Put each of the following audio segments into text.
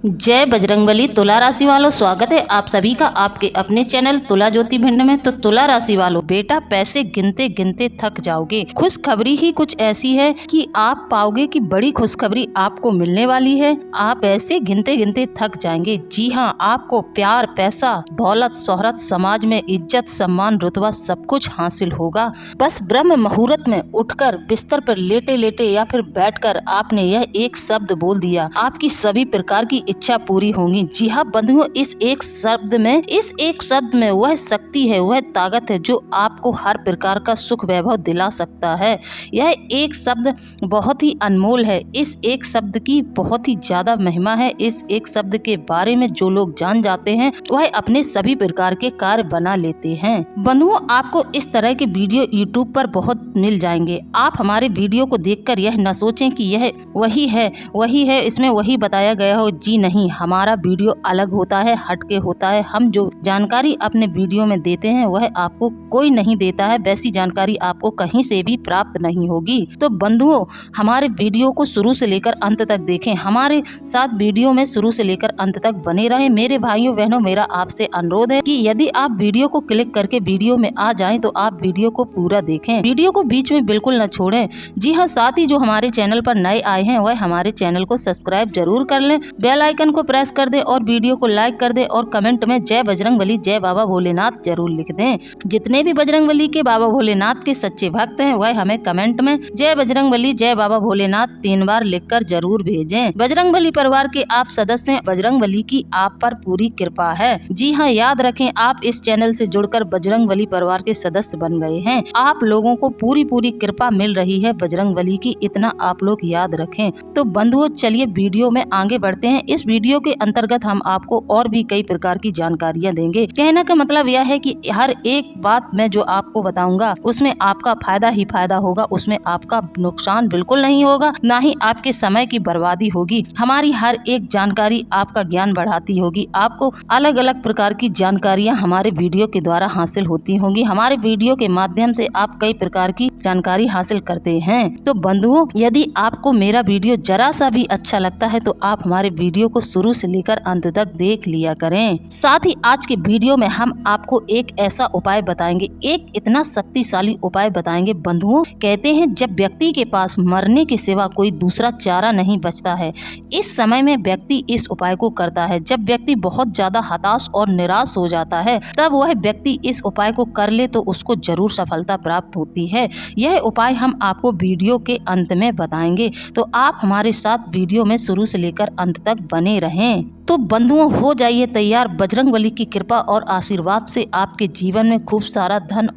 जय बजरंगबली। तुला राशि वालों, स्वागत है आप सभी का आपके अपने चैनल तुला ज्योति भिंड में। तो तुला राशि वालों, बेटा पैसे गिनते गिनते थक जाओगे। खुशखबरी ही कुछ ऐसी है कि आप पाओगे कि बड़ी खुशखबरी आपको मिलने वाली है। आप पैसे गिनते गिनते थक जाएंगे। जी हाँ, आपको प्यार, पैसा, दौलत, शोहरत, समाज में इज्जत, सम्मान, रुतबा सब कुछ हासिल होगा। बस ब्रह्म मुहूर्त में उठकर बिस्तर पर लेटे लेटे या फिर बैठकर आपने यह एक शब्द बोल दिया, आपकी सभी प्रकार की इच्छा पूरी होंगी। जी हाँ बंधुओं, इस एक शब्द में वह शक्ति है, वह ताकत है जो आपको हर प्रकार का सुख वैभव दिला सकता है। यह एक शब्द बहुत ही अनमोल है। इस एक शब्द की बहुत ही ज्यादा महिमा है। इस एक शब्द के बारे में जो लोग जान जाते हैं वह अपने सभी प्रकार के कार्य बना लेते हैं। बंधुओं, आपको इस तरह के वीडियो यूट्यूब पर बहुत मिल जाएंगे। आप हमारे वीडियो को देखकर यह न सोचें कि यह वही है, इसमें वही बताया गया हो। जी नहीं, हमारा वीडियो अलग होता है, हटके होता है। हम जो जानकारी अपने वीडियो में देते हैं वह आपको कोई नहीं देता है। वैसी जानकारी आपको कहीं से भी प्राप्त नहीं होगी। तो बंधुओं, हमारे वीडियो को शुरू से लेकर अंत तक देखें। हमारे साथ वीडियो में शुरू से लेकर अंत तक बने रहें। मेरे भाइयों बहनों, मेरा आपसे अनुरोध है कि यदि आप वीडियो को क्लिक करके वीडियो में आ जाएं तो आप वीडियो को पूरा देखें, वीडियो को बीच में बिल्कुल न छोड़ें। जी हाँ, साथ ही जो हमारे चैनल पर नए आए हैं वह हमारे चैनल को सब्सक्राइब जरूर कर लें, बेल आइकन को प्रेस कर दें और वीडियो को लाइक कर दें और कमेंट में जय बजरंगबली, जय बाबा भोलेनाथ जरूर लिख दें। जितने भी बजरंगबली के, बाबा भोलेनाथ के सच्चे भक्त हैं वह हमें कमेंट में जय बजरंगबली, जय बाबा भोलेनाथ 3 बार लिखकर जरूर भेजें। बजरंगबली परिवार के आप सदस्य हैं, बजरंगबली की आप पर पूरी कृपा है। जी हाँ, याद रखें, आप इस चैनल से जुड़कर बजरंगबली परिवार के सदस्य बन गए हैं। आप लोगों को पूरी कृपा मिल रही है बजरंगबली की, इतना आप लोग याद रखें। तो बंधुओं, चलिए वीडियो में आगे बढ़ते हैं। इस वीडियो के अंतर्गत हम आपको और भी कई प्रकार की जानकारियां देंगे। कहने का मतलब यह है कि हर एक बात मैं जो आपको बताऊंगा उसमें आपका फायदा ही फायदा होगा, उसमें आपका नुकसान बिल्कुल नहीं होगा, ना ही आपके समय की बर्बादी होगी। हमारी हर एक जानकारी आपका ज्ञान बढ़ाती होगी। आपको अलग अलग प्रकार की जानकारियां हमारे वीडियो के द्वारा हासिल होती होंगी। हमारे वीडियो के माध्यम से आप कई प्रकार की जानकारी हासिल करते हैं। तो बंधुओं, यदि आपको मेरा वीडियो जरा सा भी अच्छा लगता है तो आप हमारे वीडियो को शुरू से लेकर अंत तक देख लिया करें। साथ ही आज के वीडियो में हम आपको एक ऐसा उपाय बताएंगे, एक इतना शक्तिशाली उपाय बताएंगे। बंधुओं, कहते हैं जब व्यक्ति के पास मरने के सिवा कोई दूसरा चारा नहीं बचता है, इस समय में व्यक्ति इस उपाय को करता है। जब व्यक्ति बहुत ज्यादा हताश और निराश हो जाता है तब वह व्यक्ति इस उपाय को कर ले तो उसको जरूर सफलता प्राप्त होती है। यह उपाय हम आपको वीडियो के अंत में बताएंगे, तो आप हमारे साथ वीडियो में शुरू से लेकर अंत तक बने रहें। तो बंधुओं, हो जाइए तैयार। बजरंगबली की कृपा और आशीर्वाद से आपके जीवन में खूब सारा धन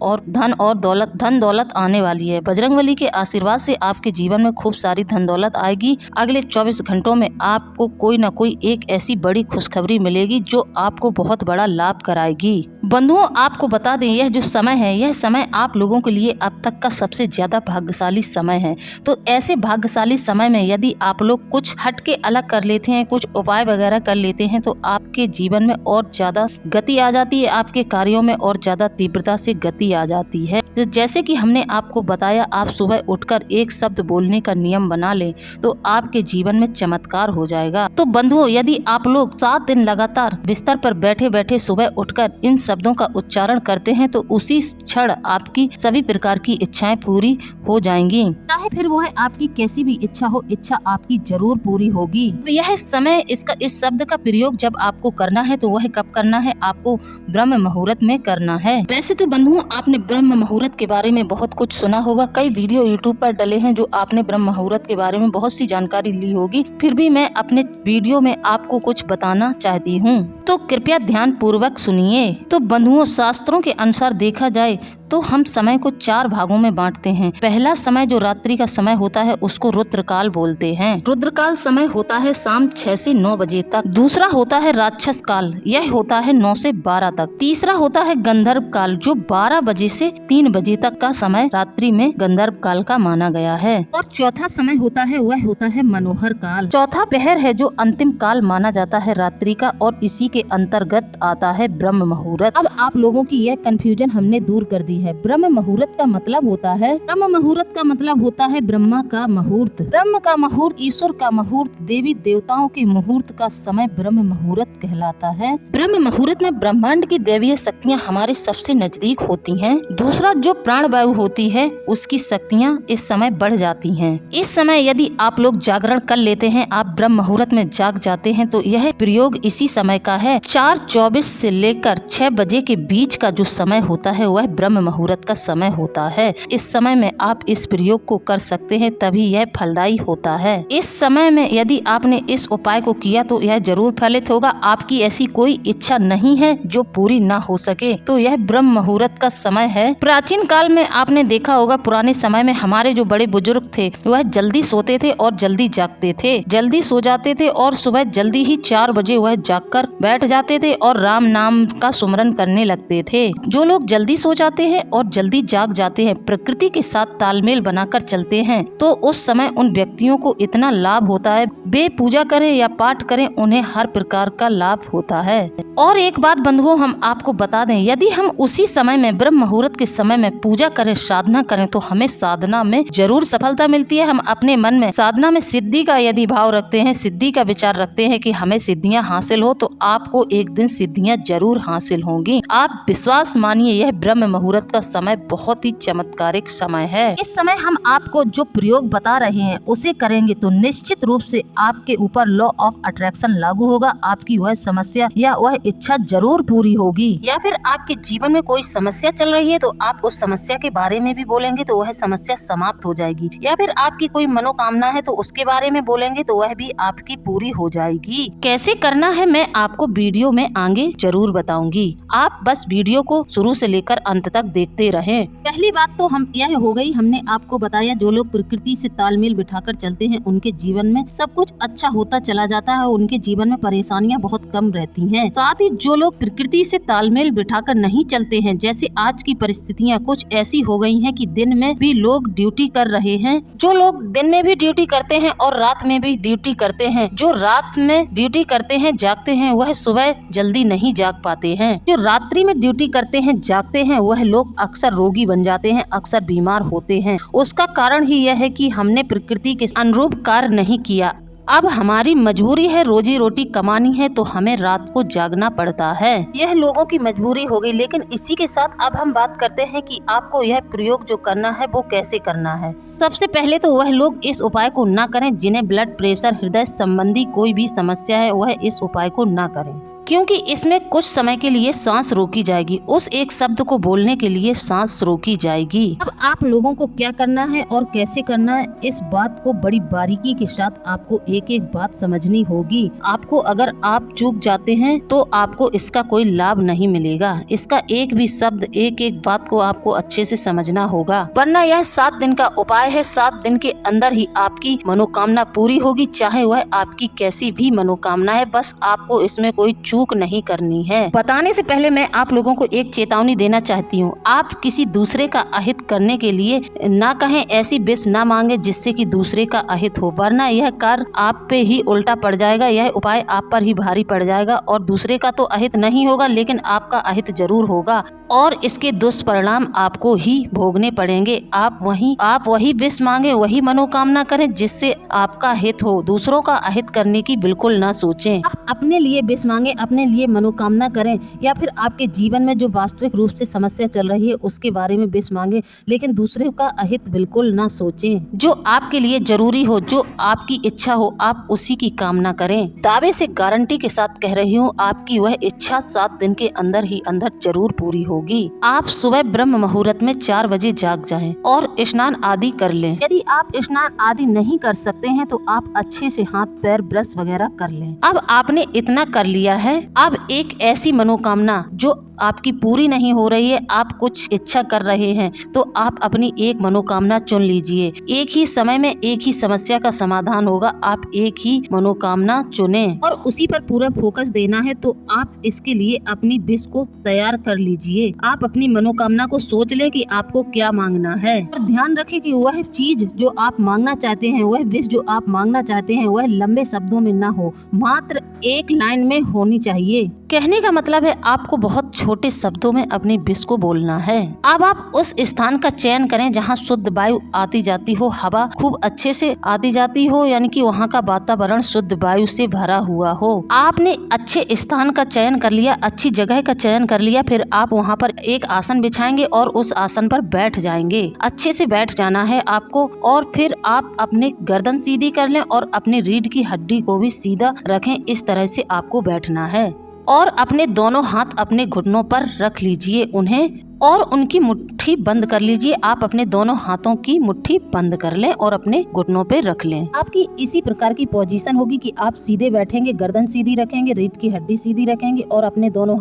और दौलत आने वाली है। बजरंगबली के आशीर्वाद से आपके जीवन में खूब सारी धन दौलत आएगी। अगले 24 घंटों में आपको कोई न कोई एक ऐसी बड़ी खुशखबरी मिलेगी जो आपको बहुत बड़ा लाभ कराएगी। बंधुओं, आपको बता दें, यह जो समय है, यह समय आप लोगों के लिए अब तक का सबसे ज्यादा भाग्यशाली समय है। तो ऐसे भाग्यशाली समय में यदि आप लोग कुछ हटके अलग कर लेते हैं, कुछ उपाय वगैरह कर लेते हैं तो आपके जीवन में और ज्यादा गति आ जाती है, आपके कार्यों में और ज्यादा तीव्रता से गति आ जाती है। तो जैसे कि हमने आपको बताया, आप सुबह उठकर एक शब्द बोलने का नियम बना लें तो आपके जीवन में चमत्कार हो जाएगा। तो बंधुओं, यदि आप लोग 7 दिन लगातार बिस्तर पर बैठे बैठे सुबह उठकर इन शब्दों का उच्चारण करते हैं तो उसी क्षण आपकी सभी प्रकार की इच्छाएं पूरी हो जाएंगी। चाहे फिर वह आपकी कैसी भी इच्छा हो, इच्छा आपकी जरूर पूरी होगी। यह समय, इस शब्द का प्रयोग जब आपको करना है तो वह कब करना है? आपको ब्रह्म मुहूर्त में करना है। वैसे तो बंधुओं, आपने ब्रह्म मुहूर्त के बारे में बहुत कुछ सुना होगा, कई वीडियो यूट्यूब पर डले हैं जो आपने ब्रह्म मुहूर्त के बारे में बहुत सी जानकारी ली होगी। फिर भी मैं अपने वीडियो में आपको कुछ बताना चाहती हूँ, तो कृपया ध्यान पूर्वक सुनिए। तो बंधुओं, शास्त्रों के अनुसार देखा जाए तो हम समय को 4 भागों में बांटते हैं। पहला समय जो रात्रि का समय होता है उसको रुद्रकाल बोलते हैं। रुद्रकाल समय होता है शाम 6 से 9 बजे तक। दूसरा होता है राक्षस काल, यह होता है 9 से 12 तक। तीसरा होता है गंधर्व काल, जो 12 बजे से 3 बजे तक का समय रात्रि में गंधर्व काल का माना गया है। और चौथा समय होता है वह होता है मनोहर काल। चौथा पहर है जो अंतिम काल माना जाता है रात्रि का, और इसी के अंतर्गत आता है ब्रह्म मुहूर्त। अब आप लोगों की यह कंफ्यूजन हमने दूर कर दी है। ब्रह्म मुहूर्त का मतलब होता है, ब्रह्मा का मुहूर्त। ब्रह्म का मुहूर्त, ईश्वर का मुहूर्त, देवी देवताओं के मुहूर्त का समय ब्रह्म मुहूर्त कहलाता है। ब्रह्म मुहूर्त में ब्रह्मांड की दैवीय शक्तियाँ हमारे सबसे नजदीक होती हैं। दूसरा, जो प्राण वायु होती है उसकी शक्तियाँ इस समय बढ़ जाती हैं। इस समय यदि आप लोग जागरण कर लेते हैं, आप ब्रह्म मुहूर्त में जाग जाते हैं, तो यह प्रयोग इसी समय का है। 4:24 से लेकर 6 बजे के बीच का जो समय होता है वह ब्रह्म मुहूर्त का समय होता है। इस समय में आप इस प्रयोग को कर सकते हैं, तभी यह फलदायी होता है। इस समय में यदि आपने इस उपाय को किया तो यह जरूर फलित होगा। आपकी ऐसी कोई इच्छा नहीं है जो पूरी ना हो सके, तो यह ब्रह्म मुहूर्त का समय है। प्राचीन काल में आपने देखा होगा, पुराने समय में हमारे जो बड़े बुजुर्ग थे वह जल्दी सोते थे और जल्दी जागते थे। जल्दी सो जाते थे और सुबह जल्दी ही 4 बजे वह जागकर बैठ जाते थे और राम नाम का सुमरन करने लगते थे। जो लोग जल्दी सो जाते हैं और जल्दी जाग जाते हैं, प्रकृति के साथ तालमेल बनाकर चलते हैं, तो उस समय उन व्यक्तियों को इतना लाभ होता है, वे पूजा करें या पाठ करें, उन्हें हर प्रकार का लाभ होता है। और एक बात बंधुओं, हम आपको बता दें, यदि हम उसी समय में ब्रह्म मुहूर्त के समय में पूजा करें, साधना करें, तो हमें साधना में जरूर सफलता मिलती है। हम अपने मन में साधना में सिद्धि का यदि भाव रखते हैं, सिद्धि का विचार रखते हैं कि हमें सिद्धियां हासिल हो, तो आपको एक दिन सिद्धियां जरूर हासिल होंगी। आप विश्वास मानिए, यह ब्रह्म मुहूर्त का समय बहुत ही चमत्कारिक समय है। इस समय हम आपको जो प्रयोग बता रहे हैं उसे करेंगे तो निश्चित रूप से आपके ऊपर लॉ ऑफ अट्रैक्शन लागू होगा। आपकी वह समस्या या वह इच्छा जरूर पूरी होगी। या फिर आपके जीवन में कोई समस्या चल रही है तो आप उस समस्या के बारे में भी बोलेंगे तो वह समस्या समाप्त हो जाएगी। या फिर आपकी कोई मनोकामना है तो उसके बारे में बोलेंगे तो वह भी आपकी पूरी हो जाएगी। कैसे करना है मैं आपको वीडियो में आगे जरूर बताऊंगी। आप बस वीडियो को शुरू से लेकर अंत तक देखते रहें। पहली बात तो हम यह हो गई, हमने आपको बताया जो लोग प्रकृति से तालमेल बिठाकर चलते हैं उनके जीवन में सब कुछ अच्छा होता चला जाता है, उनके जीवन में परेशानियां बहुत कम रहती हैं। साथ ही जो लोग प्रकृति से तालमेल बिठाकर नहीं चलते हैं, जैसे आज की परिस्थितियां कुछ ऐसी हो गई हैं कि दिन में भी लोग ड्यूटी कर रहे हैं। जो लोग दिन में भी ड्यूटी करते हैं और रात में भी ड्यूटी करते हैं, जो रात में ड्यूटी करते हैं जागते हैं, वह सुबह जल्दी नहीं जाग पाते हैं। जो रात्रि में ड्यूटी करते हैं जागते हैं, वह लोग अक्सर रोगी बन जाते हैं, अक्सर बीमार होते हैं। उसका कारण ही यह है कि हमने प्रकृति के अनुरूप कार्य नहीं किया। अब हमारी मजबूरी है, रोजी रोटी कमानी है, तो हमें रात को जागना पड़ता है। यह लोगों की मजबूरी हो गई। लेकिन इसी के साथ अब हम बात करते हैं कि आपको यह प्रयोग जो करना है वो कैसे करना है। सबसे पहले तो वह लोग इस उपाय को ना करें जिन्हें ब्लड प्रेशर, हृदय संबंधी कोई भी समस्या है, वह इस उपाय को ना करें, क्योंकि इसमें कुछ समय के लिए सांस रोकी जाएगी। उस एक शब्द को बोलने के लिए सांस रोकी जाएगी। अब आप लोगों को क्या करना है और कैसे करना है, इस बात को बड़ी बारीकी के साथ आपको एक एक बात समझनी होगी। आपको अगर आप चूक जाते हैं तो आपको इसका कोई लाभ नहीं मिलेगा। इसका एक भी शब्द, एक एक बात को आपको अच्छे से समझना होगा, वरना यह 7 दिन का उपाय है। 7 दिन के अंदर ही आपकी मनोकामना पूरी होगी, चाहे वह आपकी कैसी भी मनोकामना है। बस आपको इसमें कोई चूक नहीं करनी है। बताने से पहले मैं आप लोगों को एक चेतावनी देना चाहती हूँ। आप किसी दूसरे का अहित करने के लिए ना कहें, ऐसी विष ना मांगे जिससे कि दूसरे का अहित हो, वरना यह कार्य आप पे ही उल्टा पड़ जाएगा। यह उपाय आप पर ही भारी पड़ जाएगा और दूसरे का तो अहित नहीं होगा लेकिन आपका अहित जरूर होगा और इसके दुष्परिणाम आपको ही भोगने पड़ेंगे। आप वही विष मांगे, वही मनोकामना करें जिससे आपका हित हो। दूसरों का अहित करने की बिल्कुल ना सोचें। आप अपने लिए विष मांगे, अपने लिए मनोकामना करें, या फिर आपके जीवन में जो वास्तविक रूप से समस्या चल रही है उसके बारे में विष मांगे, लेकिन दूसरे का अहित बिल्कुल ना सोचें। जो आपके लिए जरूरी हो, जो आपकी इच्छा हो, आप उसी की कामना करें। दावे से गारंटी के साथ कह रही हूँ, आपकी वह इच्छा 7 दिन के अंदर ही अंदर जरूर पूरी होगी। आप सुबह ब्रह्म मुहूर्त में 4 बजे जाग जाएं और स्नान आदि कर लें। यदि आप स्नान आदि नहीं कर सकते हैं तो आप अच्छे से हाथ पैर ब्रश वगैरह कर लें। अब आपने इतना कर लिया है, अब एक ऐसी मनोकामना जो आपकी पूरी नहीं हो रही है, आप कुछ इच्छा कर रहे हैं, तो आप अपनी एक मनोकामना चुन लीजिए। एक ही समय में एक ही समस्या का समाधान होगा। आप एक ही मनोकामना चुनें और उसी पर पूरा फोकस देना है। तो आप इसके लिए अपनी विश को तैयार कर लीजिए। आप अपनी मनोकामना को सोच लें कि आपको क्या मांगना है और ध्यान रखें कि वह चीज जो आप मांगना चाहते हैं, वह विश जो आप मांगना चाहते हैं, वह लंबे शब्दों में ना हो, मात्र एक लाइन में होनी चाहिए। कहने का मतलब है आपको बहुत छोटे शब्दों में अपनी विश को बोलना है। अब आप उस स्थान का चयन करें जहां शुद्ध वायु आती जाती हो, हवा खूब अच्छे से आती जाती हो, यानी कि वहां का वातावरण शुद्ध वायु से भरा हुआ हो। आपने अच्छे स्थान का चयन कर लिया, अच्छी जगह का चयन कर लिया, फिर आप वहां पर एक आसन बिछाएंगे और उस आसन पर बैठ जाएंगे। अच्छे से बैठ जाना है आपको और फिर आप अपने गर्दन सीधी कर लें और अपनी रीढ़ की हड्डी को भी सीधा रखें। इस तरह से आपको बैठना है और अपने दोनों हाथ अपने घुटनों पर रख लीजिए उन्हें और उनकी मुट्ठी बंद कर लीजिए। आप अपने दोनों हाथों की मुट्ठी बंद कर लें और अपने घुटनों पे रख लें। आपकी इसी प्रकार की पोजीशन होगी कि आप सीधे बैठेंगे, गर्दन सीधी रखेंगे, रीढ़ की हड्डी सीधी रखेंगे और अपने दोनों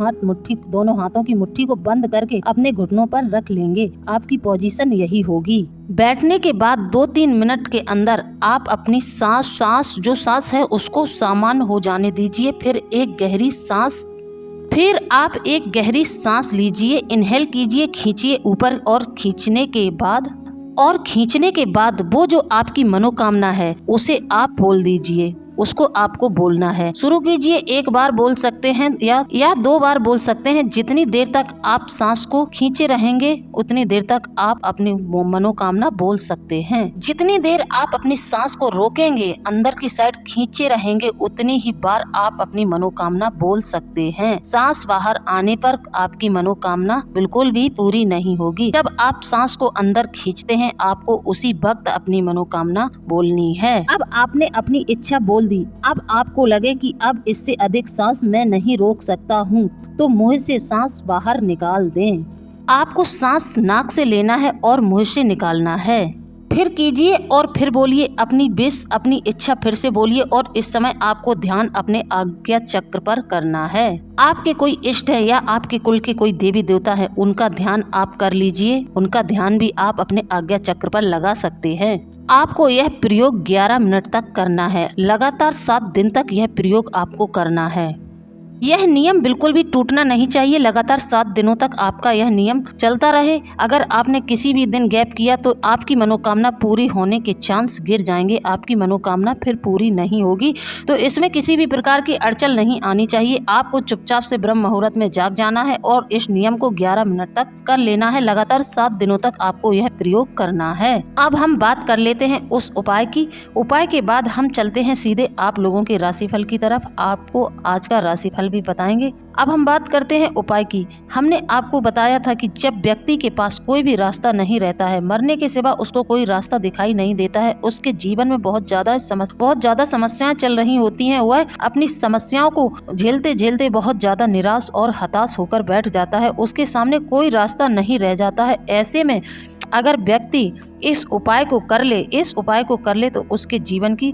हाथों की मुट्ठी को बंद करके अपने घुटनों पर रख लेंगे। आपकी पोजीशन यही होगी। बैठने के बाद 2-3 मिनट के अंदर आप अपनी सांस है उसको सामान्य हो जाने दीजिए। फिर आप एक गहरी सांस लीजिए, इनहेल कीजिए, खींचिए ऊपर और खींचने के बाद वो जो आपकी मनोकामना है उसे आप बोल दीजिए। उसको आपको बोलना है। शुरू कीजिए, 1 बार बोल सकते हैं या 2 बार बोल सकते हैं। जितनी देर तक आप सांस को खींचे रहेंगे उतनी देर तक आप अपनी मनोकामना बोल सकते हैं। जितनी देर आप अपनी सांस को रोकेंगे, अंदर की साइड खींचे रहेंगे, उतनी ही बार आप अपनी मनोकामना बोल सकते हैं। सांस बाहर आने पर आपकी मनोकामना बिल्कुल भी पूरी नहीं होगी। जब आप सांस को अंदर खींचते हैं आपको उसी वक्त अपनी मनोकामना बोलनी है। अब आपने अपनी इच्छा बोल दी। अब आपको लगे कि अब इससे अधिक सांस मैं नहीं रोक सकता हूँ तो मुंह से सांस बाहर निकाल दें। आपको सांस नाक से लेना है और मुंह से निकालना है। फिर कीजिए और फिर बोलिए अपनी विश, अपनी इच्छा फिर से बोलिए और इस समय आपको ध्यान अपने आज्ञा चक्र पर करना है। आपके कोई इष्ट है या आपके कुल के कोई देवी देवता है उनका ध्यान आप कर लीजिए। उनका ध्यान भी आप अपने आज्ञा चक्र पर लगा सकते हैं। आपको यह प्रयोग 11 मिनट तक करना है। लगातार 7 दिन तक यह प्रयोग आपको करना है। यह नियम बिल्कुल भी टूटना नहीं चाहिए। लगातार 7 दिनों तक आपका यह नियम चलता रहे। अगर आपने किसी भी दिन गैप किया तो आपकी मनोकामना पूरी होने के चांस गिर जाएंगे। आपकी मनोकामना फिर पूरी नहीं होगी। तो इसमें किसी भी प्रकार की अड़चन नहीं आनी चाहिए। आपको चुपचाप से ब्रह्म मुहूर्त में जाग जाना है और इस नियम को 11 मिनट तक कर लेना है। लगातार 7 दिनों तक आपको यह प्रयोग करना है। अब हम बात कर लेते हैं उस उपाय की। उपाय के बाद हम चलते हैं सीधे आप लोगों के राशिफल की तरफ। आपको आज का राशिफल भी बताएंगे। अब हम बात करते हैं उपाय की। हमने आपको बताया था कि जब व्यक्ति के पास कोई भी रास्ता नहीं रहता है, मरने के सिवा उसको कोई रास्ता दिखाई नहीं देता है, उसके जीवन में बहुत ज्यादा समस्याएं चल रही होती हैं, वह अपनी समस्याओं को झेलते झेलते बहुत ज्यादा निराश और हताश होकर बैठ जाता है। उसके सामने कोई रास्ता नहीं रह जाता है। ऐसे में अगर व्यक्ति इस उपाय को कर ले तो उसके जीवन की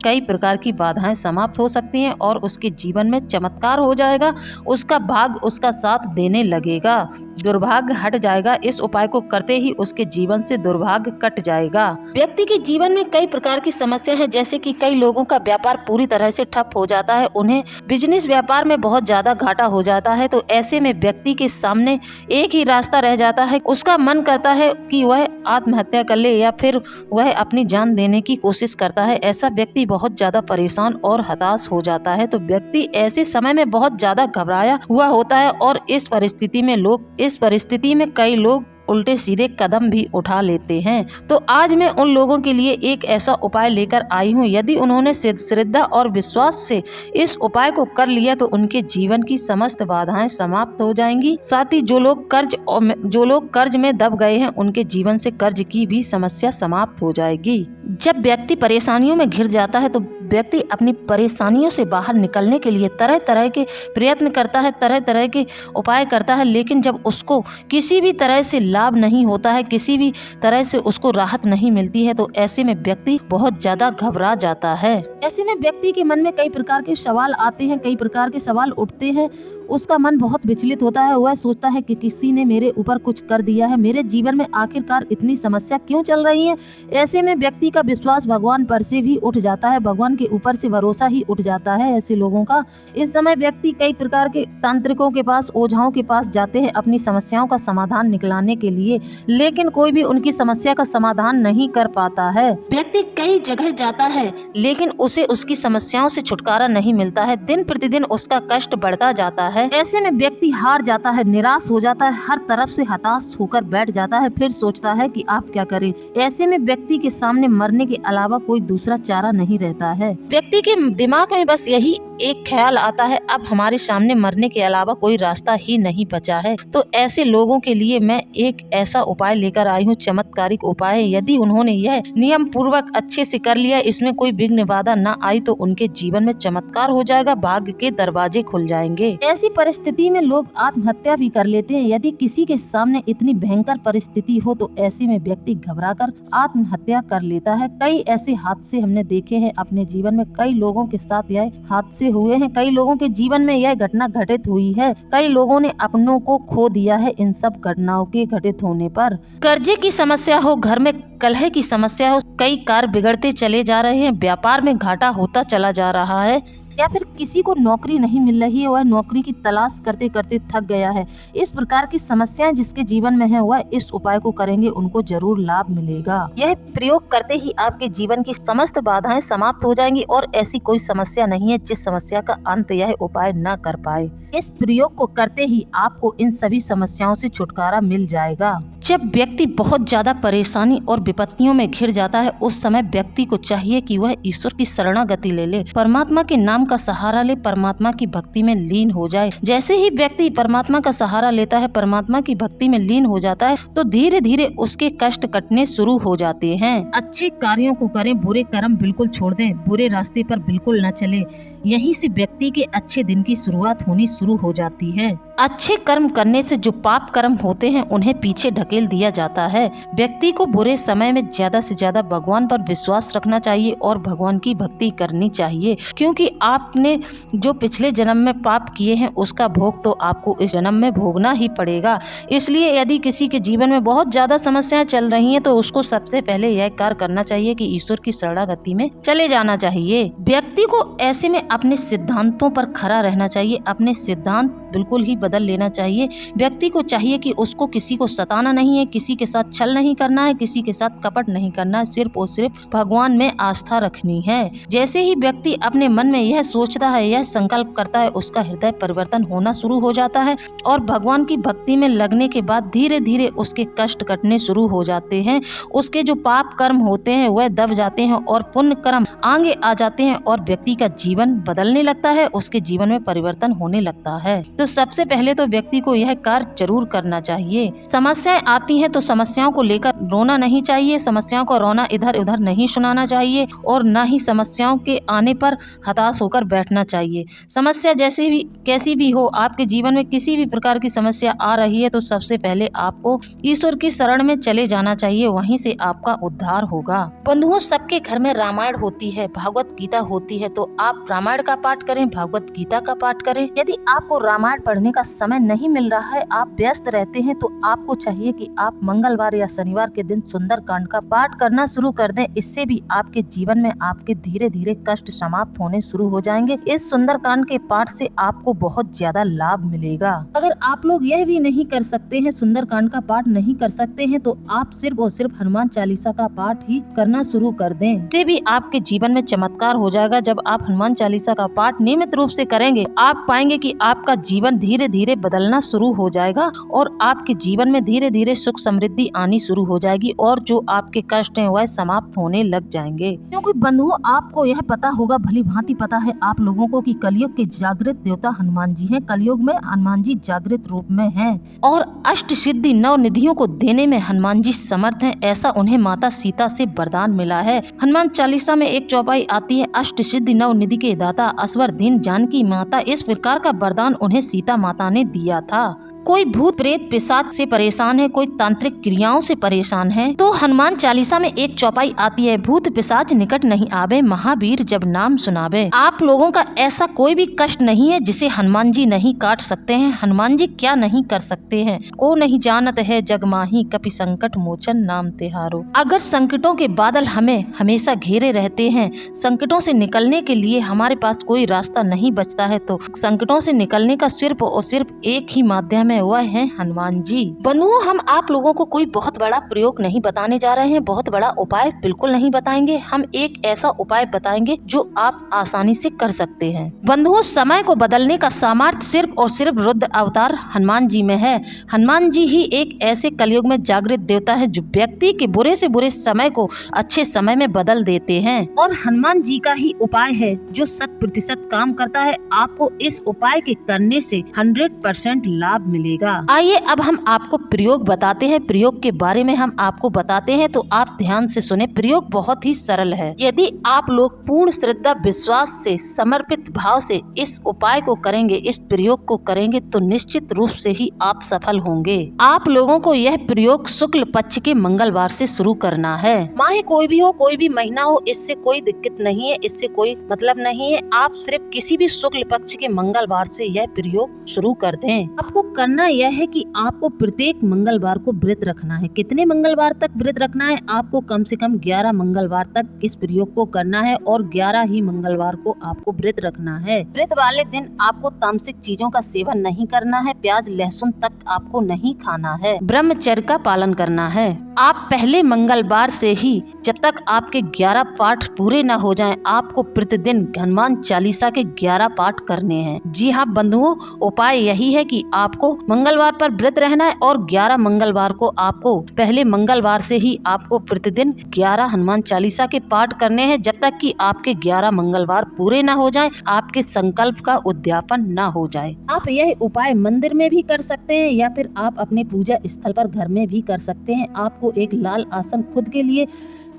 कई प्रकार की बाधाएं समाप्त हो सकती हैं और उसके जीवन में चमत्कार हो जाएगा। उसका भाग्य उसका साथ देने लगेगा, दुर्भाग्य हट जाएगा। इस उपाय को करते ही उसके जीवन से दुर्भाग्य कट जाएगा। व्यक्ति के जीवन में कई प्रकार की समस्या है, जैसे कि कई लोगों का व्यापार पूरी तरह से ठप हो जाता है, उन्हें बिजनेस व्यापार में बहुत ज्यादा घाटा हो जाता है। तो ऐसे में व्यक्ति के सामने एक ही रास्ता रह जाता है। उसका मन करता है कि वह आत्महत्या कर ले या फिर वह अपनी जान देने की कोशिश करता है। ऐसा व्यक्ति बहुत ज्यादा परेशान और हताश हो जाता है। तो व्यक्ति ऐसे समय में बहुत ज्यादा घबराया हुआ होता है और इस परिस्थिति में कई लोग उल्टे सीधे कदम भी उठा लेते हैं। तो आज मैं उन लोगों के लिए एक ऐसा उपाय लेकर आई हूँ। यदि उन्होंने श्रद्धा और विश्वास से इस उपाय को कर लिया तो उनके जीवन की समस्त बाधाएं समाप्त हो जाएंगी। साथ ही जो लोग कर्ज में दब गए हैं उनके जीवन से कर्ज की भी समस्या समाप्त हो जाएगी। जब व्यक्ति परेशानियों में घिर जाता है तो व्यक्ति अपनी परेशानियों से बाहर निकलने के लिए तरह तरह के प्रयत्न करता है, तरह तरह के उपाय करता है, लेकिन जब उसको किसी भी तरह से लाभ नहीं होता है, किसी भी तरह से उसको राहत नहीं मिलती है, तो ऐसे में व्यक्ति बहुत ज्यादा घबरा जाता है। ऐसे में व्यक्ति के मन में कई प्रकार के सवाल आते हैं, कई प्रकार के सवाल उठते हैं। उसका मन बहुत विचलित होता है। वह सोचता है कि किसी ने मेरे ऊपर कुछ कर दिया है, मेरे जीवन में आखिरकार इतनी समस्या क्यों चल रही है। ऐसे में व्यक्ति का विश्वास भगवान पर से भी उठ जाता है, भगवान के ऊपर से भरोसा ही उठ जाता है ऐसे लोगों का। इस समय व्यक्ति कई प्रकार के तांत्रिकों के पास, ओझाओं के पास जाते हैं अपनी समस्याओं का समाधान निकलाने के लिए, लेकिन कोई भी उनकी समस्या का समाधान नहीं कर पाता है। व्यक्ति कई जगह जाता है लेकिन उसे उसकी समस्याओं से छुटकारा नहीं मिलता है। दिन प्रतिदिन उसका कष्ट बढ़ता जाता है। ऐसे में व्यक्ति हार जाता है, निराश हो जाता है, हर तरफ से हताश होकर बैठ जाता है, फिर सोचता है कि आप क्या करें। ऐसे में व्यक्ति के सामने मरने के अलावा कोई दूसरा चारा नहीं रहता है। व्यक्ति के दिमाग में बस यही एक ख्याल आता है, अब हमारे सामने मरने के अलावा कोई रास्ता ही नहीं बचा है। तो ऐसे लोगों के लिए मैं एक ऐसा उपाय लेकर आई हूँ, चमत्कारिक उपाय। यदि उन्होंने यह नियम पूर्वक अच्छे से कर लिया, इसमें कोई विघ्न बाधा न आई, तो उनके जीवन में चमत्कार हो जाएगा, भाग्य के दरवाजे खुल जाएंगे। ऐसी परिस्थिति में लोग आत्महत्या भी कर लेते हैं। यदि किसी के सामने इतनी भयंकर परिस्थिति हो तो ऐसे में व्यक्ति घबराकर आत्महत्या कर लेता है। कई ऐसे हादसे हमने देखे हैं अपने जीवन में, कई लोगों के साथ यह हादसे हुए हैं, कई लोगों के जीवन में यह घटना घटित हुई है, कई लोगों ने अपनों को खो दिया है इन सब घटनाओं के घटित होने पर। कर्जे की समस्या हो, घर में कलह की समस्या हो, कई कार्य बिगड़ते चले जा रहे हैं, व्यापार में घाटा होता चला जा रहा है, या फिर किसी को नौकरी नहीं मिल रही है, वह नौकरी की तलाश करते करते थक गया है। इस प्रकार की समस्याएं जिसके जीवन में है वह इस उपाय को करेंगे, उनको जरूर लाभ मिलेगा। यह प्रयोग करते ही आपके जीवन की समस्त बाधाएं समाप्त हो जाएंगी और ऐसी कोई समस्या नहीं है जिस समस्या का अंत यह उपाय न कर पाए। इस प्रयोग को करते ही आपको इन सभी समस्याओं से छुटकारा मिल जाएगा। जब व्यक्ति बहुत ज्यादा परेशानी और विपत्तियों में घिर जाता है, उस समय व्यक्ति को चाहिए कि वह ईश्वर की शरणागति ले ले, परमात्मा के नाम का सहारा ले, परमात्मा की भक्ति में लीन हो जाए। जैसे ही व्यक्ति परमात्मा का सहारा लेता है, परमात्मा की भक्ति में लीन हो जाता है, तो धीरे धीरे उसके कष्ट कटने शुरू हो जाते हैं। अच्छे कार्यों को करें, बुरे कर्म बिल्कुल छोड़ दें, बुरे रास्ते पर बिल्कुल न चले। यहीं से व्यक्ति के अच्छे दिन की शुरुआत होनी शुरू हो जाती है। अच्छे कर्म करने से जो पाप कर्म होते हैं उन्हें पीछे ढकेल दिया जाता है। व्यक्ति को बुरे समय में ज्यादा से ज्यादा भगवान पर विश्वास रखना चाहिए और भगवान की भक्ति करनी चाहिए, क्योंकि आपने जो पिछले जन्म में पाप किए हैं उसका भोग तो आपको इस जन्म में भोगना ही पड़ेगा। इसलिए यदि किसी के जीवन में बहुत ज्यादा समस्याएं चल रही हैं तो उसको सबसे पहले यह कार्य करना चाहिए कि ईश्वर की शरणागति में चले जाना चाहिए। व्यक्ति को ऐसे में अपने सिद्धांतों पर खरा रहना चाहिए, अपने सिद्धांत बिल्कुल ही बदल लेना चाहिए। व्यक्ति को चाहिए कि उसको किसी को सताना नहीं है, किसी के साथ छल नहीं करना है, किसी के साथ कपट नहीं करना है, सिर्फ और सिर्फ भगवान में आस्था रखनी है। जैसे ही व्यक्ति अपने मन में यह सोचता है, यह संकल्प करता है, उसका हृदय परिवर्तन होना शुरू हो जाता है और भगवान की भक्ति में लगने के बाद धीरे धीरे उसके कष्ट कटने शुरू हो जाते हैं। उसके जो पाप कर्म होते हैं वह दब जाते हैं और पुण्य कर्म आगे आ जाते हैं और व्यक्ति का जीवन बदलने लगता है, उसके जीवन में परिवर्तन होने लगता है। तो सबसे पहले तो व्यक्ति को यह कार्य जरूर करना चाहिए। समस्याएं आती हैं तो समस्याओं को लेकर रोना नहीं चाहिए, समस्याओं को रोना इधर उधर नहीं सुनाना चाहिए और न ही समस्याओं के आने पर हताश होकर बैठना चाहिए। समस्या जैसी भी कैसी भी हो, आपके जीवन में किसी भी प्रकार की समस्या आ रही है तो सबसे पहले आपको ईश्वर की शरण में चले जाना चाहिए, वहीं से आपका उद्धार होगा। बंधुओं, सबके घर में रामायण होती है, भागवत गीता होती है, तो आप रामायण का पाठ करें, भागवत गीता का पाठ करें। यदि आपको रामायण पढ़ने का समय नहीं मिल रहा है, आप व्यस्त रहते हैं, तो आपको चाहिए कि आप मंगलवार या शनिवार के दिन सुंदरकांड का पाठ करना शुरू कर दें। इससे भी आपके जीवन में आपके धीरे धीरे कष्ट समाप्त होने शुरू हो जाएंगे। इस सुंदरकांड के पाठ से आपको बहुत ज्यादा लाभ मिलेगा। अगर आप लोग यह भी नहीं कर सकते हैं, सुंदरकांड का पाठ नहीं कर सकते हैं, तो आप सिर्फ और सिर्फ हनुमान चालीसा का पाठ ही करना शुरू कर दें। इससे भी आपके जीवन में चमत्कार हो जाएगा। जब आप हनुमान चालीसा का पाठ नियमित रूप से करेंगे, आप पाएंगे कि आपका जीवन धीरे धीरे बदलना शुरू हो जाएगा और आपके जीवन में धीरे धीरे सुख समृद्धि आनी शुरू हो जाएगी और जो आपके कष्ट हैं वह समाप्त होने लग जाएंगे। क्योंकि बंधुओं, आपको यह पता होगा, भली भांति पता है आप लोगों को कि कलयुग के जागृत देवता हनुमान जी हैं। कलयुग में हनुमान जी जागृत रूप में हैं और अष्ट सिद्धि नौ निधियों को देने में हनुमान जी समर्थ हैं। ऐसा उन्हें माता सीता से वरदान मिला है। हनुमान चालीसा में एक चौपाई आती है, अष्ट सिद्धि नौ निधि के दाता असवर दीन जानकी माता। इस प्रकार का वरदान उन्हें सीता माता ने दिया था। कोई भूत प्रेत पिशाच से परेशान है, कोई तांत्रिक क्रियाओं से परेशान है, तो हनुमान चालीसा में एक चौपाई आती है, भूत पिशाच निकट नहीं आवे, महावीर जब नाम सुनावे। आप लोगों का ऐसा कोई भी कष्ट नहीं है जिसे हनुमान जी नहीं काट सकते हैं। हनुमान जी क्या नहीं कर सकते हैं, को नहीं जानत है जग माही, कपि संकट मोचन नाम तिहारो। अगर संकटों के बादल हमें हमेशा घेरे रहते हैं, संकटों से निकलने के लिए हमारे पास कोई रास्ता नहीं बचता है, तो संकटों से निकलने का सिर्फ और सिर्फ एक ही माध्यम में वह है हनुमान जी। बंधुओं, हम आप लोगों को कोई बहुत बड़ा प्रयोग नहीं बताने जा रहे हैं, बहुत बड़ा उपाय बिल्कुल नहीं बताएंगे। हम एक ऐसा उपाय बताएंगे जो आप आसानी से कर सकते हैं। बंधुओं, समय को बदलने का सामर्थ्य सिर्फ और सिर्फ रुद्र अवतार हनुमान जी में है। हनुमान जी ही एक ऐसे कलयुग में जागृत देवता है जो व्यक्ति के बुरे से बुरे समय को अच्छे समय में बदल देते हैं, और हनुमान जी का ही उपाय है जो 100% काम करता है। आपको इस उपाय के करने से 100% लाभ मिलेगा। आइए अब हम आपको प्रयोग बताते हैं। प्रयोग के बारे में हम आपको बताते हैं तो आप ध्यान से सुने। प्रयोग बहुत ही सरल है। यदि आप लोग पूर्ण श्रद्धा विश्वास से समर्पित भाव से इस उपाय को करेंगे, इस प्रयोग को करेंगे तो निश्चित रूप से ही आप सफल होंगे। आप लोगों को यह प्रयोग शुक्ल पक्ष के मंगलवार से शुरू करना है। माह कोई भी हो, कोई भी महीना हो, इससे कोई दिक्कत नहीं है, इससे कोई मतलब नहीं है। आप सिर्फ किसी भी शुक्ल पक्ष के मंगलवार से यह प्रयोग शुरू कर दें। आपको करना यह है कि आपको प्रत्येक मंगलवार को व्रत रखना है। कितने मंगलवार तक व्रत रखना है? आपको कम से कम 11 मंगलवार तक इस प्रयोग को करना है और 11 ही मंगलवार को आपको व्रत रखना है। व्रत वाले दिन आपको तामसिक चीजों का सेवन नहीं करना है, प्याज लहसुन तक आपको नहीं खाना है, ब्रह्मचर्य का पालन करना है। आप पहले मंगलवार से ही जब तक आपके 11 पाठ पूरे न हो जाएं, आपको प्रतिदिन हनुमान चालीसा के 11 पाठ करने हैं। जी हाँ बंधुओं, उपाय यही है कि आपको मंगलवार पर व्रत रहना है और 11 मंगलवार को आपको पहले मंगलवार से ही आपको प्रतिदिन 11 हनुमान चालीसा के पाठ करने हैं जब तक कि आपके 11 मंगलवार पूरे न हो जाएं, आपके संकल्प का उद्यापन न हो जाए। आप यह उपाय मंदिर में भी कर सकते हैं या फिर आप अपने पूजा स्थल पर घर में भी कर सकते हैं। आपको एक लाल आसन खुद के लिए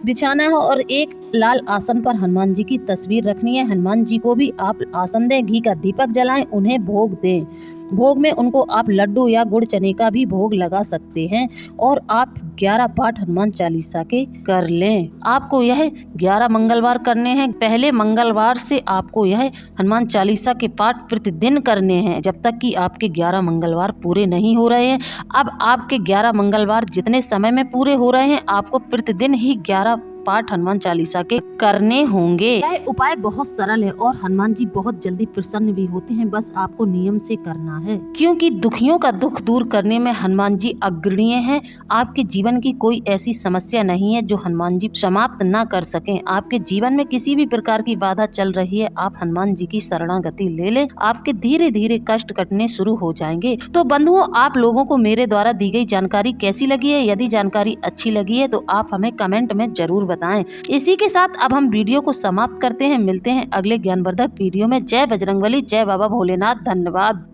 बिछाना है और एक लाल आसन पर हनुमान जी की तस्वीर रखनी है। हनुमान जी को भी आप आसन दें, घी का दीपक जलाएं, उन्हें भोग दें। भोग में उनको आप लड्डू या गुड़ चने का भी भोग लगा सकते हैं और आप 11 पाठ हनुमान चालीसा के कर लें। आपको यह 11 मंगलवार करने हैं। पहले मंगलवार से आपको यह हनुमान चालीसा के पाठ प्रतिदिन करने हैं जब तक कि आपके 11 मंगलवार पूरे नहीं हो रहे हैं। अब आपके 11 मंगलवार जितने समय में पूरे हो रहे हैं, आपको प्रतिदिन ही 11 पाठ हनुमान चालीसा के करने होंगे। यह उपाय बहुत सरल है और हनुमान जी बहुत जल्दी प्रसन्न भी होते हैं। बस आपको नियम से करना है, क्योंकि दुखियों का दुख दूर करने में हनुमान जी अग्रणीय हैं। आपके जीवन की कोई ऐसी समस्या नहीं है जो हनुमान जी समाप्त ना कर सकें। आपके जीवन में किसी भी प्रकार की बाधा चल रही है, आप हनुमान जी की शरणागति ले लें, आपके धीरे धीरे कष्ट कटने शुरू हो जाएंगे। तो बंधुओं, आप लोगों को मेरे द्वारा दी गई जानकारी कैसी लगी है? यदि जानकारी अच्छी लगी है तो आप हमें कमेंट में जरूर बताएं। इसी के साथ अब हम वीडियो को समाप्त करते हैं। मिलते हैं अगले ज्ञानवर्धक वीडियो में। जय बजरंगबली, जय बाबा भोलेनाथ। धन्यवाद।